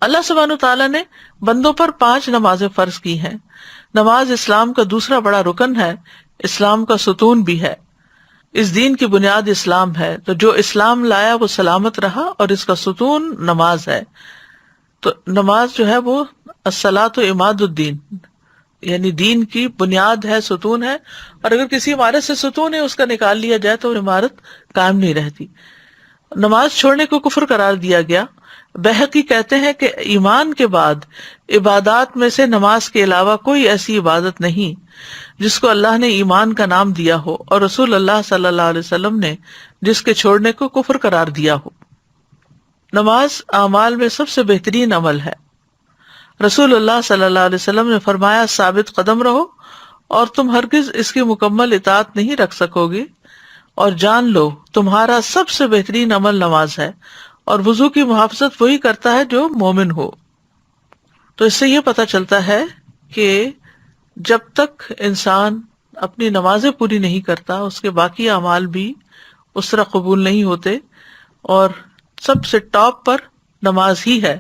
اللہ سبحانہ تعالیٰ نے بندوں پر 5 نمازیں فرض کی ہیں. نماز اسلام کا دوسرا بڑا رکن ہے، اسلام کا ستون بھی ہے. اس دین کی بنیاد اسلام ہے، تو جو اسلام لایا وہ سلامت رہا، اور اس کا ستون نماز ہے. تو نماز جو ہے وہ الصلاۃ عماد الدین، یعنی دین کی بنیاد ہے، ستون ہے. اور اگر کسی عمارت سے ستون ہے اس کا نکال لیا جائے تو عمارت قائم نہیں رہتی. نماز چھوڑنے کو کفر قرار دیا گیا. بہقی کہتے ہیں کہ ایمان کے بعد عبادات میں سے نماز کے علاوہ کوئی ایسی عبادت نہیں جس کو اللہ نے ایمان کا نام دیا ہو، اور رسول اللہ صلی اللہ علیہ وسلم نے جس کے چھوڑنے کو کفر قرار دیا ہو. نماز اعمال میں سب سے بہترین عمل ہے. رسول اللہ صلی اللہ علیہ وسلم نے فرمایا، ثابت قدم رہو اور تم ہرگز اس کی مکمل اطاعت نہیں رکھ سکو گے، اور جان لو تمہارا سب سے بہترین عمل نماز ہے، اور وضو کی محافظت وہی کرتا ہے جو مومن ہو. تو اس سے یہ پتہ چلتا ہے کہ جب تک انسان اپنی نمازیں پوری نہیں کرتا اس کے باقی اعمال بھی اس طرح قبول نہیں ہوتے، اور سب سے ٹاپ پر نماز ہی ہے.